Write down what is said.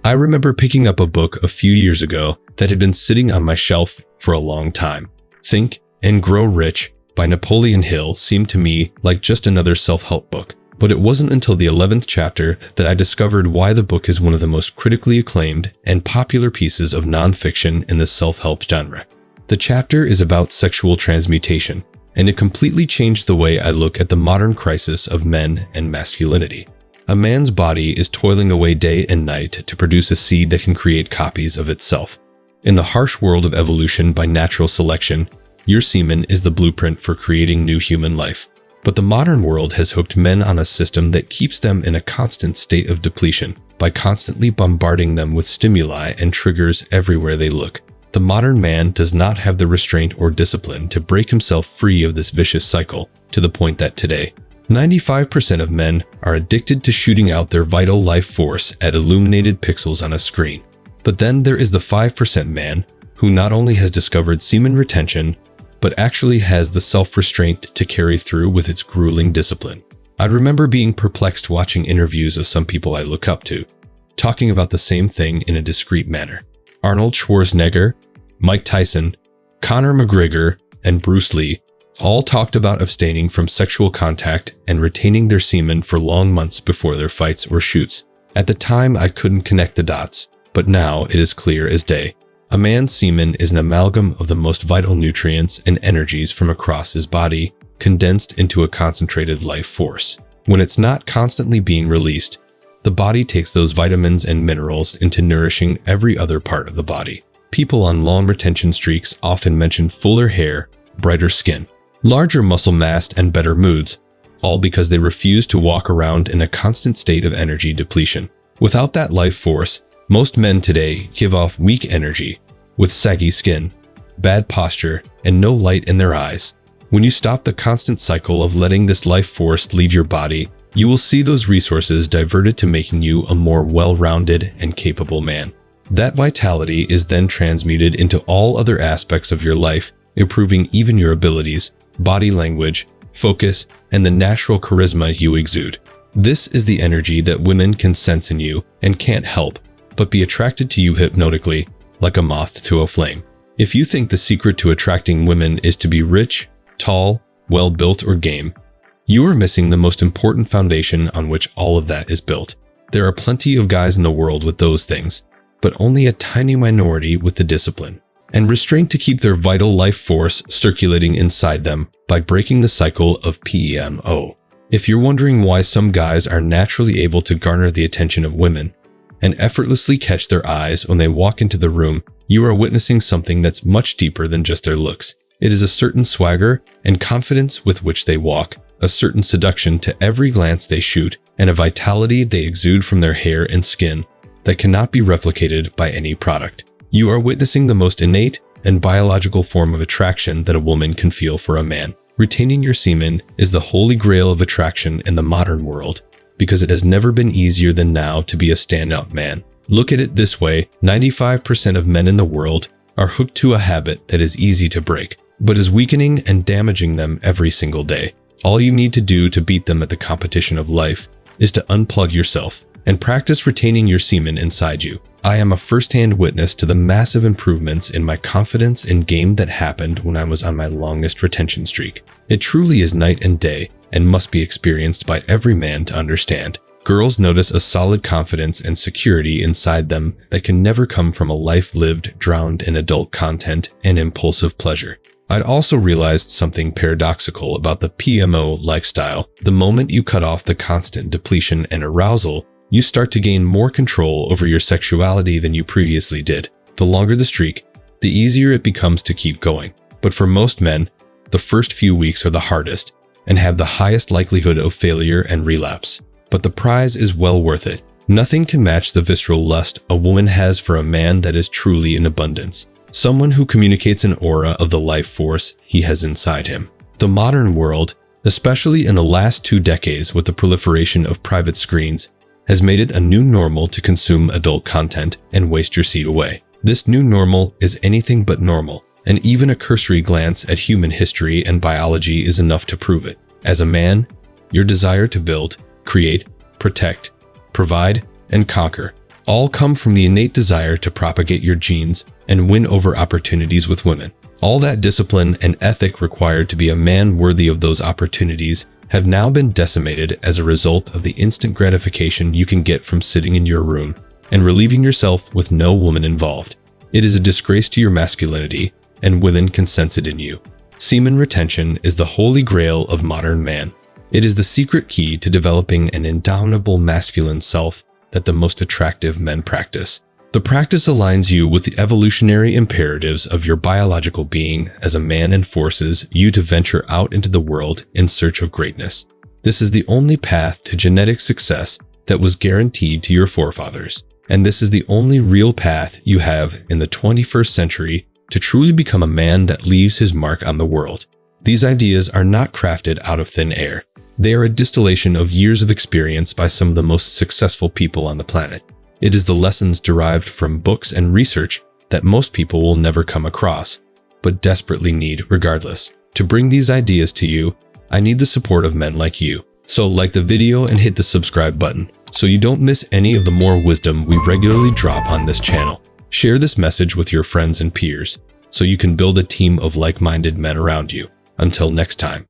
I remember picking up a book a few years ago that had been sitting on my shelf for a long time. Think and Grow Rich by Napoleon Hill seemed to me like just another self-help book. But it wasn't until the 11th chapter that I discovered why the book is one of the most critically acclaimed and popular pieces of nonfiction in the self-help genre. The chapter is about sexual transmutation, and it completely changed the way I look at the modern crisis of men and masculinity. A man's body is toiling away day and night to produce a seed that can create copies of itself. In the harsh world of evolution by natural selection, your semen is the blueprint for creating new human life. But the modern world has hooked men on a system that keeps them in a constant state of depletion by constantly bombarding them with stimuli and triggers everywhere they look. The modern man does not have the restraint or discipline to break himself free of this vicious cycle, to the point that today, 95% of men are addicted to shooting out their vital life force at illuminated pixels on a screen. But then there is the 5% man who not only has discovered semen retention, but actually has the self-restraint to carry through with its grueling discipline. I remember being perplexed watching interviews of some people I look up to, talking about the same thing in a discreet manner. Arnold Schwarzenegger, Mike Tyson, Conor McGregor, and Bruce Lee all talked about abstaining from sexual contact and retaining their semen for long months before their fights or shoots. At the time, I couldn't connect the dots, but now it is clear as day. A man's semen is an amalgam of the most vital nutrients and energies from across his body, condensed into a concentrated life force. When it's not constantly being released, the body takes those vitamins and minerals into nourishing every other part of the body. People on long retention streaks often mention fuller hair, brighter skin, larger muscle mass, and better moods, all because they refuse to walk around in a constant state of energy depletion. Without that life force, most men today give off weak energy, with saggy skin, bad posture, and no light in their eyes. When you stop the constant cycle of letting this life force leave your body, you will see those resources diverted to making you a more well-rounded and capable man. That vitality is then transmuted into all other aspects of your life, improving even your abilities, body language, focus, and the natural charisma you exude. This is the energy that women can sense in you and can't help but be attracted to you hypnotically, like a moth to a flame. If you think the secret to attracting women is to be rich, tall, well-built, or game, you are missing the most important foundation on which all of that is built. There are plenty of guys in the world with those things, but only a tiny minority with the discipline and restraint to keep their vital life force circulating inside them by breaking the cycle of PEMO. If you're wondering why some guys are naturally able to garner the attention of women and effortlessly catch their eyes when they walk into the room, you are witnessing something that's much deeper than just their looks. It is a certain swagger and confidence with which they walk, a certain seduction to every glance they shoot, and a vitality they exude from their hair and skin that cannot be replicated by any product. You are witnessing the most innate and biological form of attraction that a woman can feel for a man. Retaining your semen is the holy grail of attraction in the modern world, because it has never been easier than now to be a standout man. Look at it this way, 95% of men in the world are hooked to a habit that is easy to break, but is weakening and damaging them every single day. All you need to do to beat them at the competition of life is to unplug yourself and practice retaining your semen inside you. I am a first-hand witness to the massive improvements in my confidence in game that happened when I was on my longest retention streak. It truly is night and day and must be experienced by every man to understand. Girls notice a solid confidence and security inside them that can never come from a life lived drowned in adult content and impulsive pleasure. I'd also realized something paradoxical about the PMO lifestyle. The moment you cut off the constant depletion and arousal, you start to gain more control over your sexuality than you previously did. The longer the streak, the easier it becomes to keep going. But for most men, the first few weeks are the hardest and have the highest likelihood of failure and relapse. But the prize is well worth it. Nothing can match the visceral lust a woman has for a man that is truly in abundance. Someone who communicates an aura of the life force he has inside him. The modern world, especially in the last 2 decades with the proliferation of private screens, has made it a new normal to consume adult content and waste your seed away. This new normal is anything but normal, and even a cursory glance at human history and biology is enough to prove it. As a man, your desire to build, create, protect, provide, and conquer all come from the innate desire to propagate your genes and win over opportunities with women. All that discipline and ethic required to be a man worthy of those opportunities have now been decimated as a result of the instant gratification you can get from sitting in your room and relieving yourself with no woman involved. It is a disgrace to your masculinity, and women can sense it in you. Semen retention is the holy grail of modern man. It is the secret key to developing an indomitable masculine self that the most attractive men practice. The practice aligns you with the evolutionary imperatives of your biological being as a man and forces you to venture out into the world in search of greatness. This is the only path to genetic success that was guaranteed to your forefathers, and this is the only real path you have in the 21st century to truly become a man that leaves his mark on the world. These ideas are not crafted out of thin air. They are a distillation of years of experience by some of the most successful people on the planet. It is the lessons derived from books and research that most people will never come across, but desperately need regardless. To bring these ideas to you, I need the support of men like you. So like the video and hit the subscribe button so you don't miss any of the more wisdom we regularly drop on this channel. Share this message with your friends and peers so you can build a team of like-minded men around you. Until next time.